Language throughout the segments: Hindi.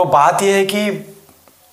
बात यह है कि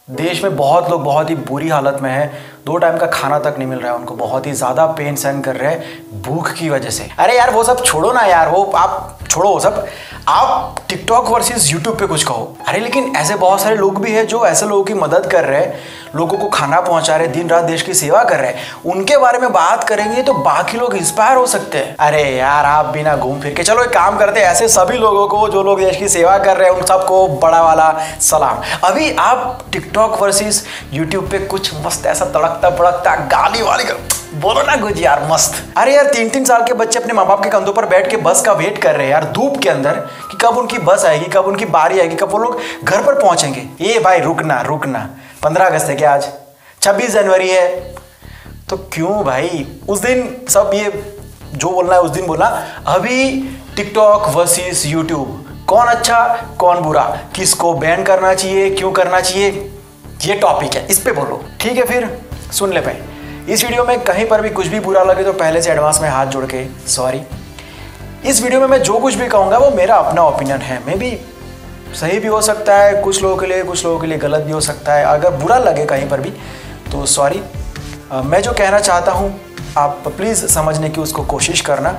देश में बहुत लोग बहुत ही बुरी हालत में हैं। 2 टाइम का खाना तक नहीं मिल रहा है उनको, बहुत ही ज़्यादा पेन सहन कर रहे हैं भूख की वजह से। अरे यार वो सब छोड़ो ना यार, वो आप छोड़ो वो सब, आप टिकटॉक वर्सेस यूट्यूब पे कुछ कहो। अरे लेकिन ऐसे बहुत सारे लोग भी हैं जो ऐसे लोगों की मदद कर रहे हैं, लोगों को खाना पहुंचा रहे, दिन रात देश की सेवा कर रहे हैं। उनके बारे में बात करेंगे तो बाकी लोग इंस्पायर हो सकते हैं। अरे यार आप भी ना घूम फिर के, चलो एक काम करते हैं, ऐसे सभी लोगों को जो लोग देश की सेवा कर रहे हैं उन सबको बड़ा वाला सलाम। अभी आप टिकटॉक वर्सेस यूट्यूब पे कुछ मस्त ऐसा तड़कता भड़कता गाली वाली बोलो ना कुछ यार मस्त। अरे यार 3-3 साल के बच्चे अपने माँ बाप के कंधों पर बैठ के बस का वेट कर रहे हैं यार धूप के अंदर कि कब उनकी बस आएगी, कब उनकी बारी आएगी, कब वो लोग घर पर पहुंचेंगे। ये भाई रुकना 15 अगस्त है क्या आज, 26 जनवरी है, तो क्यों भाई उस दिन सब ये जो बोलना है उस दिन बोलना। अभी टिकटॉक वर्सेस यूट्यूब, कौन अच्छा कौन बुरा, किसको बैन करना चाहिए, क्यों करना चाहिए, ये टॉपिक है, इस पे बोलो। ठीक है फिर सुन ले भाई, इस वीडियो में कहीं पर भी कुछ भी बुरा लगे तो पहले से एडवांस में हाथ जोड़ के सॉरी। इस वीडियो में मैं जो कुछ भी कहूँगा वो मेरा अपना ओपिनियन है, मे बी सही भी हो सकता है कुछ लोगों के लिए गलत भी हो सकता है। अगर बुरा लगे कहीं पर भी तो सॉरी। मैं जो कहना चाहता हूँ आप प्लीज़ समझने की उसको कोशिश करना,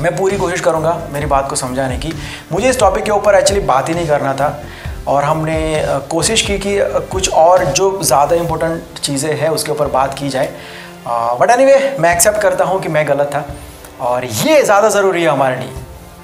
मैं पूरी कोशिश करूँगा मेरी बात को समझाने की। मुझे इस टॉपिक के ऊपर एक्चुअली बात ही नहीं करना था और हमने कोशिश की कि कुछ और जो ज़्यादा इम्पोर्टेंट चीज़ें हैं उसके ऊपर बात की जाए। बट एनीवे मैं एक्सेप्ट करता हूँ कि मैं गलत था और ये ज़्यादा ज़रूरी है हमारे लिए,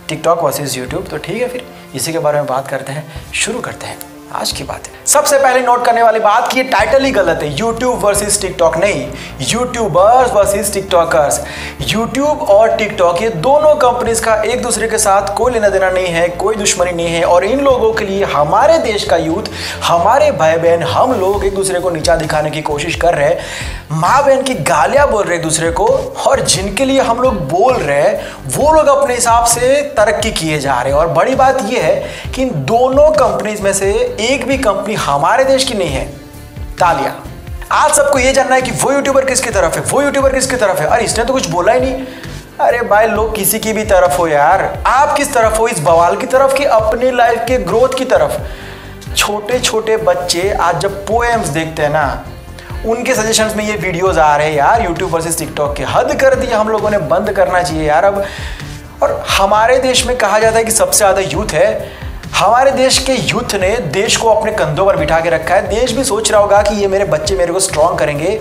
टिकटॉक वर्सेस यूट्यूब। तो ठीक है फिर इसी के बारे में बात करते हैं, शुरू करते हैं आज की बात है। सबसे पहले नोट करने वाली बात कि ये टाइटल ही गलत है, यूट्यूब वर्सेस टिकटॉक नहीं, यूट्यूबर्स वर्सेस टिकटॉकर्स। यूट्यूब और टिकटॉक ये दोनों कंपनीज का एक दूसरे के साथ कोई लेना देना नहीं है, कोई दुश्मनी नहीं है और इन लोगों के लिए हमारे देश का यूथ, हमारे भाई बहन, हम लोग एक दूसरे को नीचा दिखाने की कोशिश कर रहे हैं, माँ बहन की गालियाँ बोल रहे एक दूसरे को, और जिनके लिए हम लोग बोल रहे हैं वो लोग अपने हिसाब से तरक्की किए जा रहे हैं। और बड़ी बात यह है कि इन दोनों कंपनीज में से एक भी कंपनी हमारे देश की नहीं है। तालियां। आज सबको यह जानना है कि वो यूट्यूबर किसकी तरफ है, वो यूट्यूबर किसकी तरफ है। अरे इसने तो कुछ बोला ही नहीं। अरे भाई लोग किसी की भी तरफ हो यार, आप किस तरफ हो, इस बवाल की तरफ कि अपनी लाइफ के ग्रोथ की तरफ। छोटे छोटे बच्चे आज जब पोएम्स देखते हैं ना, उनके सजेशंस में ये वीडियोस आ रहे हैं यार यूट्यूब वर्सेस टिकटॉक के। हद कर दी हम लोगों ने, बंद करना चाहिए यार अब। और हमारे देश में कहा जाता है कि सबसे ज़्यादा यूथ है, हमारे देश के यूथ ने देश को अपने कंधों पर बिठा के रखा है। देश भी सोच रहा होगा कि ये मेरे बच्चे मेरे को स्ट्रॉन्ग करेंगे,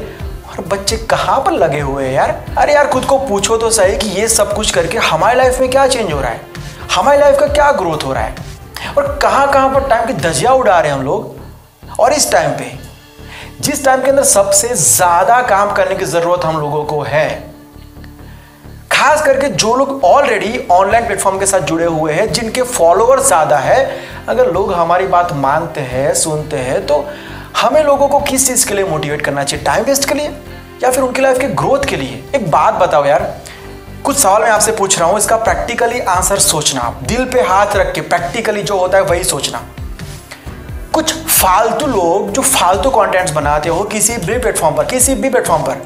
और बच्चे कहाँ पर लगे हुए हैं यार। अरे यार खुद को पूछो तो सही कि ये सब कुछ करके हमारी लाइफ में क्या चेंज हो रहा है, हमारी लाइफ का क्या ग्रोथ हो रहा है, और कहाँ कहाँ पर टाइम की धज्जियाँ उड़ा रहे हैं हम लोग। और इस टाइम पे, जिस टाइम के अंदर सबसे ज़्यादा काम करने की ज़रूरत हम लोगों को है, खास करके जो लोग ऑलरेडी ऑनलाइन प्लेटफॉर्म के साथ जुड़े हुए हैं, जिनके फॉलोअर्स ज़्यादा है, अगर लोग हमारी बात मानते हैं, सुनते हैं, तो हमें लोगों को किस चीज़ के लिए मोटिवेट करना चाहिए, टाइम वेस्ट के लिए या फिर उनकी लाइफ के ग्रोथ के लिए। एक बात बताओ यार, कुछ सवाल मैं आपसे पूछ रहा हूँ, इसका प्रैक्टिकली आंसर सोचना, आप दिल पे हाथ रख के प्रैक्टिकली जो होता है वही सोचना। कुछ फालतू लोग जो फालतू कंटेंट्स बनाते हो किसी भी प्लेटफॉर्म पर,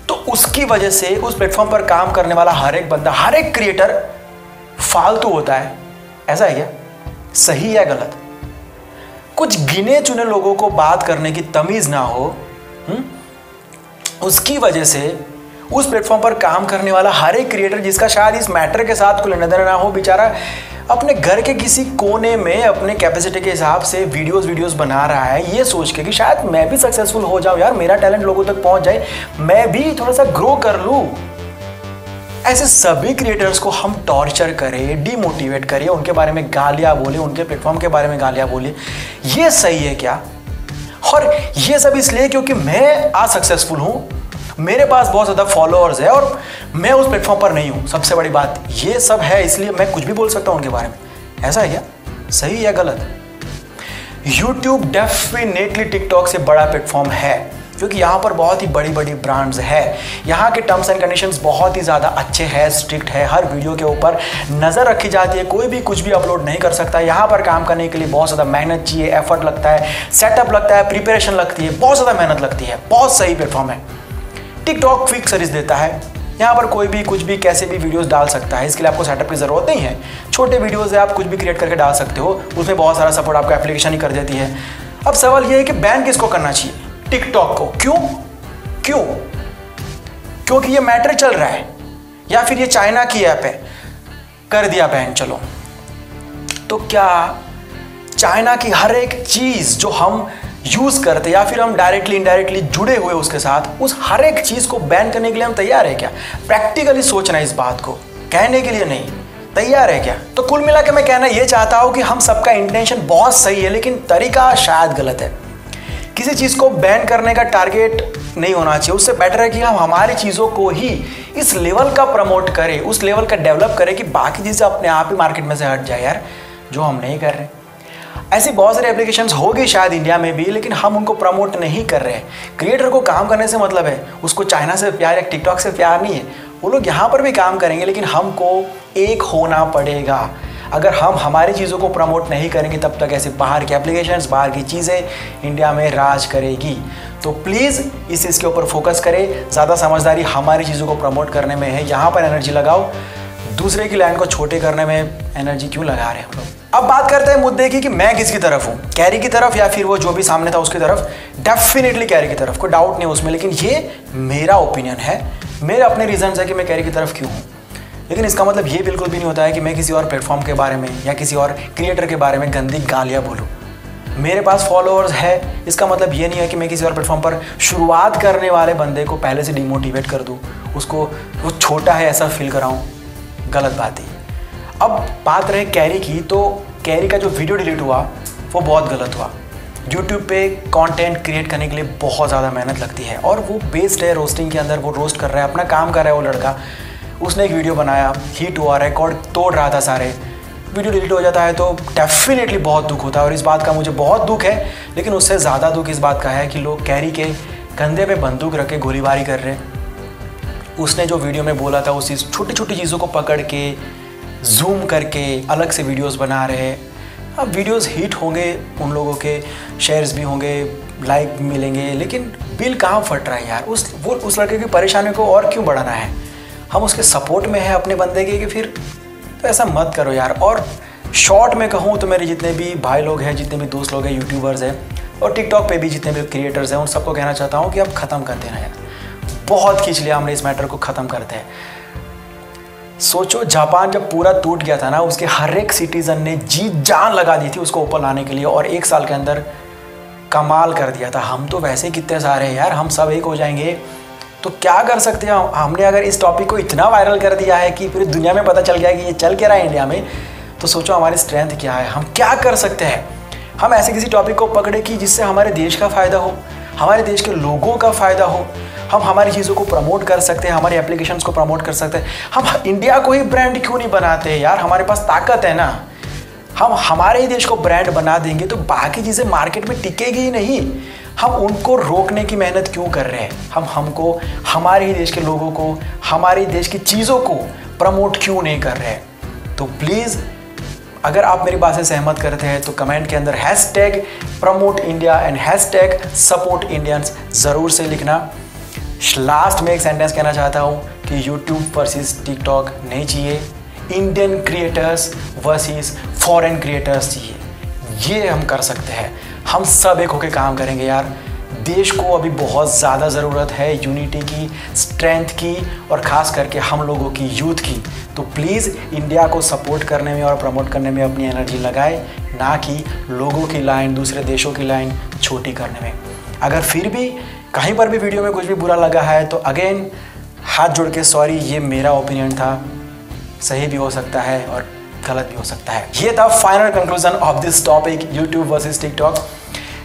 तो उसकी वजह से उस प्लेटफॉर्म पर काम करने वाला हर एक बंदा, हर एक क्रिएटर फालतू होता है। ऐसा है क्या? सही या गलत? कुछ गिने चुने लोगों को बात करने की तमीज ना हो, उसकी वजह से उस प्लेटफॉर्म पर काम करने वाला हर एक क्रिएटर, जिसका शायद इस मैटर के साथ कोई लेना देना ना हो, बेचारा अपने घर के किसी कोने में अपने कैपेसिटी के हिसाब से वीडियोस बना रहा है, ये सोच के कि शायद मैं भी सक्सेसफुल हो जाऊं यार, मेरा टैलेंट लोगों तक पहुंच जाए, मैं भी थोड़ा सा ग्रो कर लूं। ऐसे सभी क्रिएटर्स को हम टॉर्चर करें, डिमोटिवेट करें, उनके बारे में गालियां बोले, उनके प्लेटफॉर्म के बारे में गालियां बोले, ये सही है क्या? और ये सब इसलिए क्योंकि मैं आज सक्सेसफुल हूं, मेरे पास बहुत ज़्यादा फॉलोअर्स है और मैं उस प्लेटफॉर्म पर नहीं हूँ। सबसे बड़ी बात ये सब है, इसलिए मैं कुछ भी बोल सकता हूँ उनके बारे में। ऐसा है क्या? सही या गलत? यूट्यूब डेफिनेटली टिकटॉक से बड़ा प्लेटफॉर्म है, क्योंकि यहाँ पर बहुत ही बड़ी बड़ी ब्रांड्स है, यहाँ के टर्म्स एंड कंडीशंस बहुत ही ज़्यादा अच्छे हैं, स्ट्रिक्ट है, हर वीडियो के ऊपर नज़र रखी जाती है, कोई भी कुछ भी अपलोड नहीं कर सकता। यहाँ पर काम करने के लिए बहुत ज़्यादा मेहनत चाहिए, एफर्ट लगता है, सेटअप लगता है, प्रिपरेशन लगती है, बहुत ज़्यादा मेहनत लगती है। बहुत सही प्लेटफॉर्म है। टिकटॉक क्विक सर्विस देता है, यहाँ पर कोई भी कुछ भी कैसे भी वीडियोस डाल सकता है, इसके लिए आपको सेटअप की ज़रूरत नहीं है। छोटे वीडियोस है, आप कुछ भी क्रिएट करके डाल सकते हो, उसमें बहुत सारा सपोर्ट आपको एप्लीकेशन ही कर देती है। अब सवाल ये है कि बैन किसको करना चाहिए? टिकटॉक को। क्यों? क्योंकि ये मैटर चल रहा है, या फिर ये चाइना की ऐप है, कर दिया बैन। चलो, तो क्या चाइना की हर एक चीज़ जो हम यूज़ करते या फिर हम डायरेक्टली इनडायरेक्टली जुड़े हुए उसके साथ, उस हर एक चीज़ को बैन करने के लिए हम तैयार है क्या? प्रैक्टिकली सोचना इस बात को, कहने के लिए नहीं, तैयार है क्या? तो कुल मिला के मैं कहना ये चाहता हूँ कि हम सबका इंटेंशन बहुत सही है, लेकिन तरीका शायद गलत है। किसी चीज़ को बैन करने का टारगेट नहीं होना चाहिए, उससे बेटर है कि हम हमारी चीज़ों को ही इस लेवल का प्रमोट करें, उस लेवल का डेवलप करें कि बाकी चीज़ें अपने आप ही मार्केट में से हट जाए यार, जो हम नहीं कर रहे। ऐसी बहुत सारी एप्लीकेशंस होगी शायद इंडिया में भी, लेकिन हम उनको प्रमोट नहीं कर रहे हैं। क्रिएटर को काम करने से मतलब है, उसको चाइना से प्यार या टिकटॉक से प्यार नहीं है। वो लोग यहाँ पर भी काम करेंगे, लेकिन हमको एक होना पड़ेगा। अगर हम हमारी चीज़ों को प्रमोट नहीं करेंगे, तब तक ऐसे बाहर की एप्लीकेशंस, बाहर की चीज़ें इंडिया में राज करेगी। तो प्लीज़ इस चीज़ के ऊपर फोकस करें। ज़्यादा समझदारी हमारी चीज़ों को प्रमोट करने में है, यहाँ पर एनर्जी लगाओ। दूसरे की लैंड को छोटे करने में एनर्जी क्यों लगा रहे हैं हम लोग? अब बात करते हैं मुद्दे की कि मैं किसकी तरफ हूँ, कैरी की तरफ या फिर वो जो भी सामने था उसकी तरफ। डेफिनेटली कैरी की तरफ, कोई डाउट नहीं उसमें, लेकिन ये मेरा ओपिनियन है, मेरे अपने रीजंस है कि मैं कैरी की तरफ क्यों हूँ। लेकिन इसका मतलब ये बिल्कुल भी नहीं होता है कि मैं किसी और प्लेटफॉर्म के बारे में या किसी और क्रिएटर के बारे में गंदी गालियाँ बोलूँ। मेरे पास फॉलोअर्स है, इसका मतलब ये नहीं है कि मैं किसी और प्लेटफॉर्म पर शुरुआत करने वाले बंदे को पहले से डिमोटिवेट कर दूँ, उसको वो छोटा है ऐसा फील कराऊँ। गलत बात है। अब बात रहे कैरी की, तो कैरी का जो वीडियो डिलीट हुआ वो बहुत गलत हुआ। यूट्यूब पे कंटेंट क्रिएट करने के लिए बहुत ज़्यादा मेहनत लगती है, और वो बेस्ड है रोस्टिंग के अंदर, वो रोस्ट कर रहा है, अपना काम कर रहा है वो लड़का। उसने एक वीडियो बनाया, हिट हुआ, रिकॉर्ड तोड़ रहा था सारे, वीडियो डिलीट हो जाता है तो डेफिनेटली बहुत दुख होता है, और इस बात का मुझे बहुत दुख है। लेकिन उससे ज़्यादा दुख इस बात का है कि लोग कैरी के कंधे पे बंदूक रख के गोलीबारी कर रहे हैं। उसने जो वीडियो में बोला था, उसी छोटी छोटी चीज़ों को पकड़ के जूम करके अलग से वीडियोस बना रहे हैं। अब वीडियोस हिट होंगे, उन लोगों के शेयर्स भी होंगे, लाइक मिलेंगे, लेकिन बिल कहाँ फट रहा है यार? उस लड़के की परेशानी को और क्यों बढ़ाना है? हम उसके सपोर्ट में हैं अपने बंदे के, कि फिर तो ऐसा मत करो यार। और शॉर्ट में कहूँ तो मेरे जितने भी भाई लोग हैं, जितने भी दोस्त लोग हैं, यूट्यूबर्स हैं, और टिकटॉक पे भी जितने भी क्रिएटर्स हैं, उन सबको कहना चाहता हूँ कि अब ख़त्म कर देना यार। बहुत खींच लिया हमने इस मैटर को, ख़त्म करते हैं। सोचो, जापान जब पूरा टूट गया था ना, उसके हर एक सिटीज़न ने जी जान लगा दी थी उसको ऊपर लाने के लिए, और 1 साल के अंदर कमाल कर दिया था। हम तो वैसे कितने सारे हैं यार, हम सब एक हो जाएंगे तो क्या कर सकते हैं। हमने अगर इस टॉपिक को इतना वायरल कर दिया है कि पूरी दुनिया में पता चल गया कि ये चल क्या रहा है इंडिया में, तो सोचो हमारी स्ट्रेंथ क्या है, हम क्या कर सकते हैं। हम ऐसे किसी टॉपिक को पकड़े कि जिससे हमारे देश का फ़ायदा हो, हमारे देश के लोगों का फ़ायदा हो, हम हमारी चीज़ों को प्रमोट कर सकते हैं, हमारी एप्लीकेशंस को प्रमोट कर सकते हैं। हम इंडिया को ही ब्रांड क्यों नहीं बनाते यार? हमारे पास ताकत है ना, हम हमारे ही देश को ब्रांड बना देंगे तो बाकी चीज़ें मार्केट में टिकेगी ही नहीं। हम उनको रोकने की मेहनत क्यों कर रहे हैं? हमको हमारे ही देश के लोगों को, हमारे देश की चीज़ों को प्रमोट क्यों नहीं कर रहे हैं? तो प्लीज़, अगर आप मेरी बात से सहमत करते हैं तो कमेंट के अंदर #promote_India एंड #support_Indians ज़रूर से लिखना। लास्ट में एक सेंटेंस कहना चाहता हूँ कि यूट्यूब वर्सेस टिकटॉक नहीं चाहिए, Indian creators versus foreign creators चाहिए। ये हम कर सकते हैं, हम सब एक होकर काम करेंगे यार। देश को अभी बहुत ज़्यादा ज़रूरत है यूनिटी की, स्ट्रेंथ की, और ख़ास करके हम लोगों की, यूथ की। तो प्लीज़ इंडिया को सपोर्ट करने में और प्रमोट करने में अपनी एनर्जी लगाए, ना कि लोगों की लाइन, दूसरे देशों की लाइन छोटी करने में। अगर फिर भी कहीं पर भी वीडियो में कुछ भी बुरा लगा है तो अगेन हाथ जोड़ के सॉरी, ये मेरा ओपिनियन था, सही भी हो सकता है और गलत भी हो सकता है। ये था final conclusion of this topic, YouTube versus TikTok.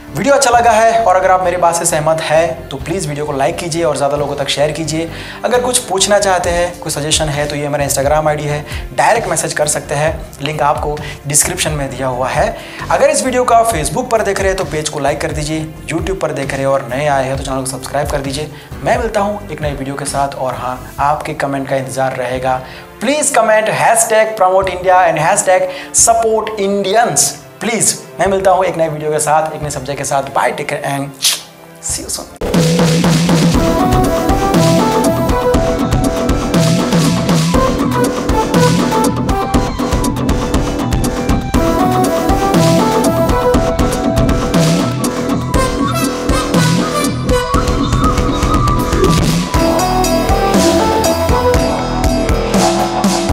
Video अच्छा लगा है और अगर आप मेरी बात से सहमत है तो प्लीज़ वीडियो को लाइक कीजिए और ज़्यादा लोगों तक शेयर कीजिए। अगर कुछ पूछना चाहते हैं, कोई सजेशन है, तो ये मेरा इंस्टाग्राम आईडी है, डायरेक्ट मैसेज कर सकते हैं, लिंक आपको डिस्क्रिप्शन में दिया हुआ है। अगर इस वीडियो को आप फेसबुक पर देख रहे हैं तो पेज को लाइक कर दीजिए, यूट्यूब पर देख रहे हैं और नए आए हैं तो चैनल को सब्सक्राइब कर दीजिए। मैं मिलता हूँ एक नई वीडियो के साथ, और हाँ, आपके कमेंट का इंतजार रहेगा। Please comment #promote_India and #support_Indians। Please, मैं मिलता हूँ एक नए वीडियो के साथ, एक नए सब्जेक्ट के साथ। Bye, take care and see you soon.